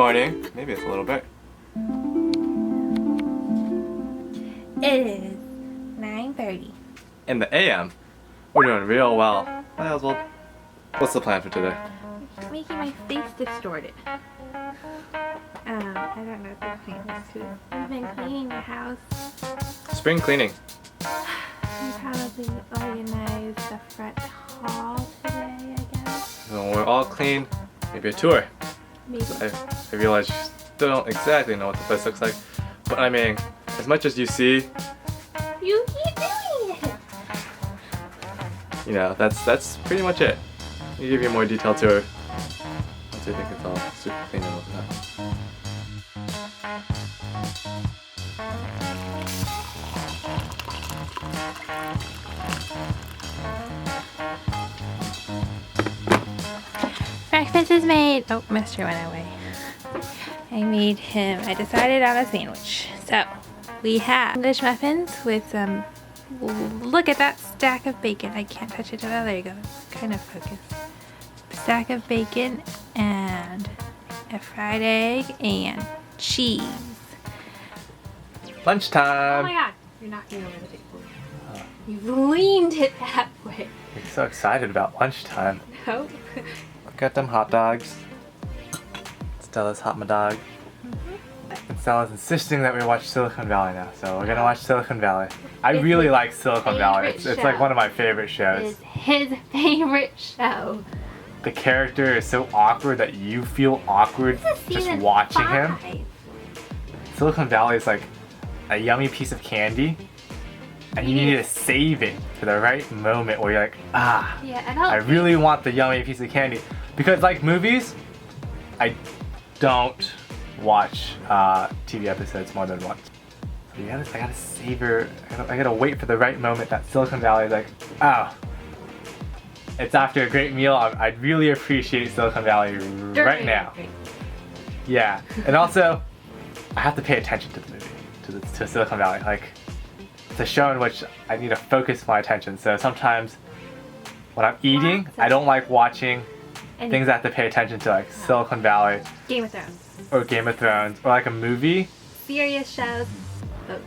morning. Maybe it's a little bit. It is 9:30. In the AM. We're doing real well. Hi, Oswald. What's the plan for today? Making my face distorted. I don't know what the plan is. We've been cleaning the house. Spring cleaning. We probably organize the front hall today, I guess. So when we're all clean, maybe a tour. Maybe. I realize you still don't exactly know what the place looks like. But I mean, as much as you see, You keep doing it! you know, that's pretty much it. I'll give you a more detailed tour once I think it's all super clean and whatnot. Breakfast is made. Oh, Mr. went away. I decided on a sandwich. So, we have English muffins with some, look at that stack of bacon. I can't touch it. Oh, there you go. Kind of focused. Stack of bacon and a fried egg and cheese. Lunchtime! Oh my god, you're knocking over the table. You've leaned it that way. I'm so excited about lunchtime. Nope. Got them hot dogs. Stella's hot my dog. And Stella's insisting that we watch Silicon Valley now, so we're gonna watch Silicon Valley. I It's really his like Silicon Valley. It's favorite like show. one of my favorite shows. It's his favorite show. The character is so awkward that you feel awkward This is just season watching 5. him. Silicon Valley is like a yummy piece of candy, and you need to save it for the right moment where you're like, ah, Yeah, I really want the yummy piece of candy. Because like movies, I don't watch TV episodes more than once. So I gotta savor, I gotta wait for the right moment that Silicon Valley is like, oh, it's after a great meal. I'd really appreciate Silicon Valley right now. Yeah, and also, I have to pay attention to the movie, to Silicon Valley. Like, it's a show in which I need to focus my attention. So sometimes when I'm eating, I don't like watching things I have to pay attention to, like Silicon Valley Game of Thrones. or Game of Thrones, or like a movie. Serious shows. Vote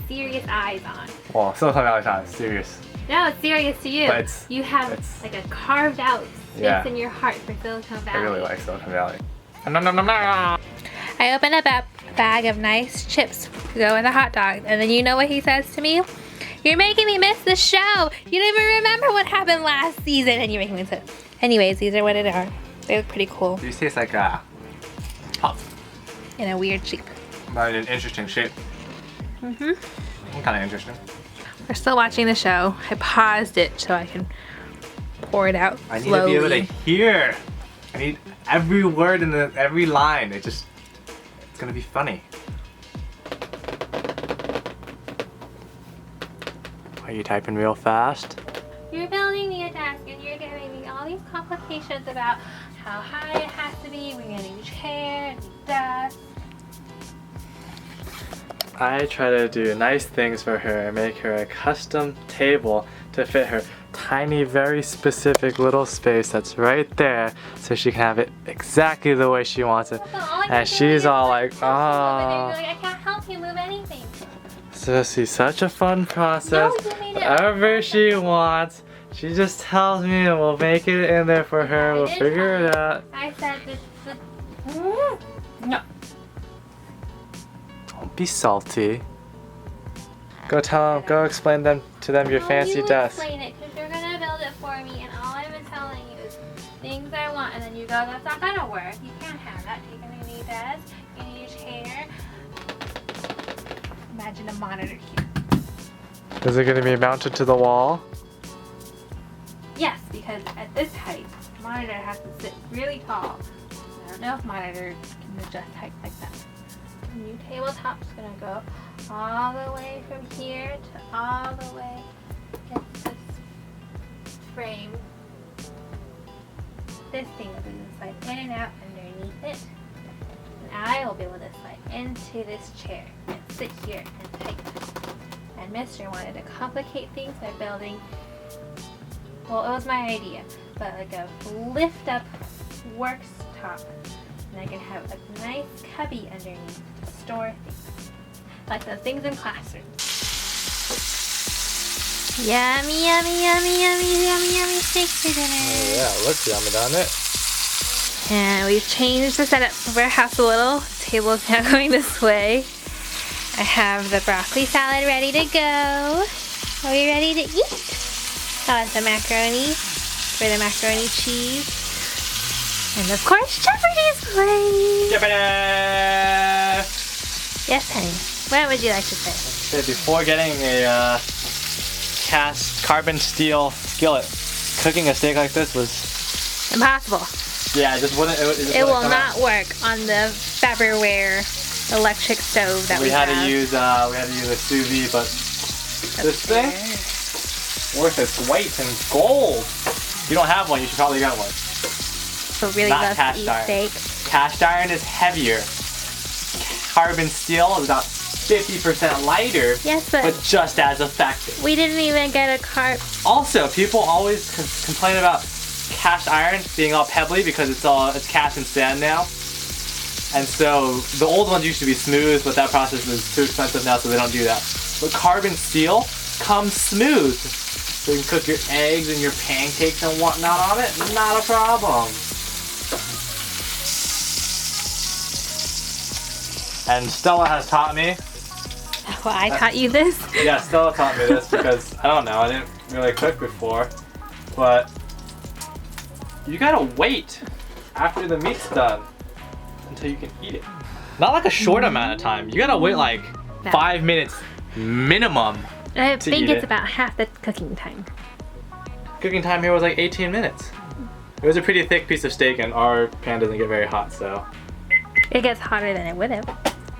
serious eyes on. Well, Silicon Valley's not serious. No, it's serious to you. But you have like a carved out space in your heart for Silicon Valley. I really like Silicon Valley. Nom, nom, nom, nom. I open up a bag of nice chips to go with a hot dog, and then you know what he says to me? You're making me miss the show. You don't even remember what happened last season, and you're making me miss it. Anyways, these are what it are. They look pretty cool. These taste like pop. In a weird shape. But in an interesting shape. Mm-hmm. Kind of interesting. We're still watching the show. I paused it so I can pour it out I need slowly. to be able to hear. I need every word and every line. It's gonna be funny. Are you typing real fast? You're building me a desk and you're giving me all these complications about how high it has to be, we're gonna need a chair, and a desk. I try to do nice things for her and make her a custom table to fit her tiny, very specific little space that's right there so she can have it exactly the way she wants it. And she's all like, oh. I can't help you move anything. So she's such a fun process. No, you made it Whatever she wants, she just tells me and we'll make it in there for her. We'll figure it out. I said this. No. Don't be salty. Go tell them, go explain to them your fancy desk. Explain it, because you're gonna build it for me, and all I've been telling you is things I want, and then you go, that's not gonna work. You can't have that. You're gonna need a desk, you need a chair. Imagine a monitor here. Is it going to be mounted to the wall? Yes, because at this height, the monitor has to sit really tall. I don't know if monitor can adjust height like that. The new tabletop's gonna go all the way from here to all the way into this frame. This thing will be able to slide in and out underneath it. And I will be able to slide into this chair and sit here and type. And Mr. wanted to complicate things by building, well, it was my idea, but like a lift up worktop And I can have a nice cubby underneath to store things. Like those things in classrooms. Yummy, yummy, yummy, yummy, yummy, yummy steak for dinner. Oh yeah, it looks yummy, doesn't it? And we've changed the setup of our house a little. The table is now going this way. I have the broccoli salad ready to go. Are we ready to eat? Oh, and some macaroni for the macaroni cheese. And of course, Jeopardy's playing. Jeopardy! Yes, honey. What would you like to say? Okay, before getting a cast carbon steel skillet, cooking a steak like this was Impossible. yeah, it just wouldn't. It will not work on the Faberware electric stove that we had have. to use a sous vide, but this thing worth its weight in gold. If you don't have one, you should probably get one. So really Not love to cast eat iron. steak. Cast iron is heavier. Carbon steel is about 50% lighter, Yes, but but just as effective. we didn't even get a carb. Also, people always complain about cast iron being all pebbly because it's cast in sand now. And so the old ones used to be smooth, but that process is too expensive now, so they don't do that. But carbon steel comes smooth. So you can cook your eggs and your pancakes and whatnot on it, not a problem. And Stella has taught me. Well, I taught you this. Yeah, Stella taught me this because, I don't know, I didn't really cook before. But you gotta wait after the meat's done until you can eat it. Not like a short amount of time. You gotta wait like No. 5 minutes minimum. I to think eat it's it. about half the cooking time. Cooking time here was like 18 minutes. It was a pretty thick piece of steak and our pan doesn't get very hot, so. It gets hotter than it would have.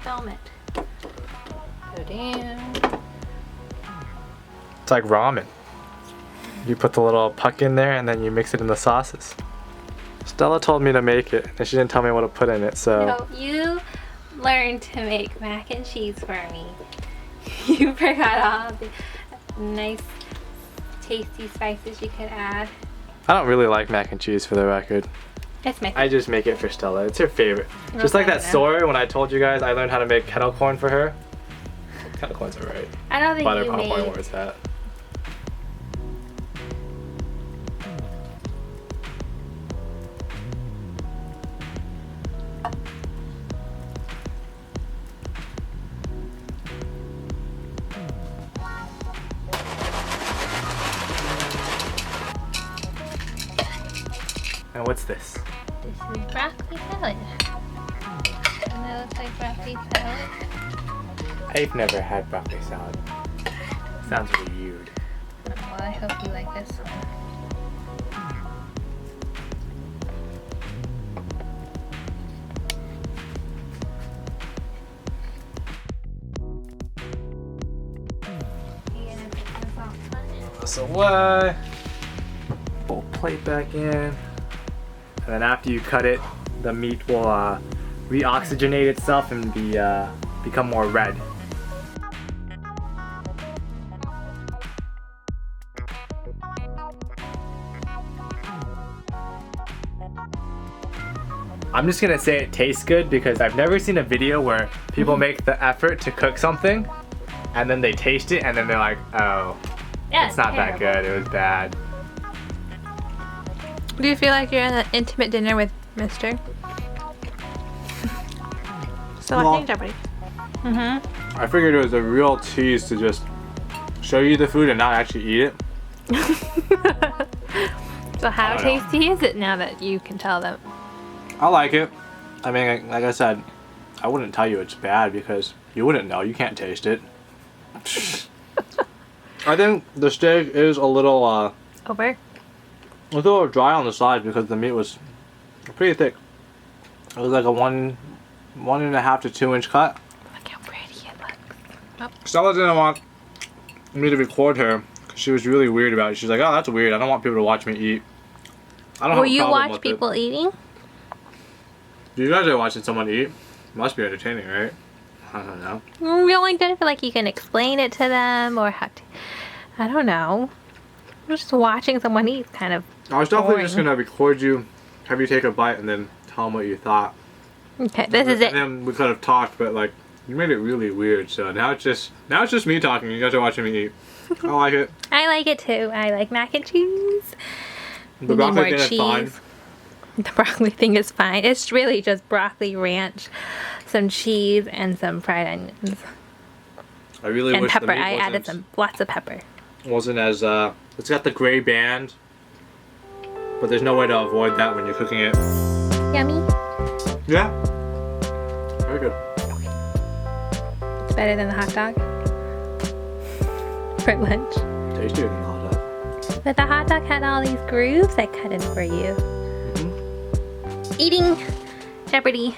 Film it. Go down. It's like ramen. You put the little puck in there and then you mix it in the sauces. Stella told me to make it and she didn't tell me what to put in it, so. No, you learned to make mac and cheese for me. You forgot all the nice, tasty spices you could add. I don't really like mac and cheese for the record. It's my I just make it for Stella. It's her favorite. Just like that Okay. story when I told you guys I learned how to make kettle corn for her. Kettle corn's alright. I don't think Butter you popcorn, made. where's that? And what's this? This is broccoli salad. Doesn't it look like broccoli salad? I've never had broccoli salad. Sounds weird. Well, I hope you like this one. You gonna put some salt on it? This away. Full plate back in. And then after you cut it, the meat will reoxygenate itself and become more red. I'm just gonna say it tastes good because I've never seen a video where people make the effort to cook something and then they taste it and then they're like, oh, Yeah, it's not that terrible. good, it was bad. Do you feel like you're in an intimate dinner with Mr.? So Well- I think Jeopardy. Mm-hmm. I figured it was a real tease to just show you the food and not actually eat it. So how I don't know. tasty is it now that you can tell them? I like it. I mean, like I said, I wouldn't tell you it's bad because you wouldn't know. You can't taste it. I think the steak is a little dry on the side because the meat was pretty thick. It was like a 1.5 to 2 inch cut. Look how pretty it looks. Stella didn't want me to record her because she was really weird about it. She's like, oh, that's weird. I don't want people to watch me eat. I don't Will have a you problem watch with people eating? it. You guys are watching someone eat. Must be entertaining, right? I don't know. We only did it for like you can explain it to them or how to. I don't know. Just watching someone eat is kind of. I was definitely just Boring. gonna record you, have you take a bite, and then tell them what you thought. Okay, this is it. And then we could have talked, but like you made it really weird. So now it's just me talking. You guys are watching me eat. I like it. I like it too. I like mac and cheese. The We need broccoli more thing is fine. The broccoli thing is fine. It's really just broccoli ranch, some cheese, and some fried onions. I really And wish pepper. the meat I added lots of pepper. wasn't as it's got the gray band, but there's no way to avoid that when you're cooking it. Yummy. Yeah. Very good. It's better than the hot dog for lunch. Tastier than the hot dog. But the hot dog had all these grooves I cut in for you. Mm-hmm. Eating Jeopardy!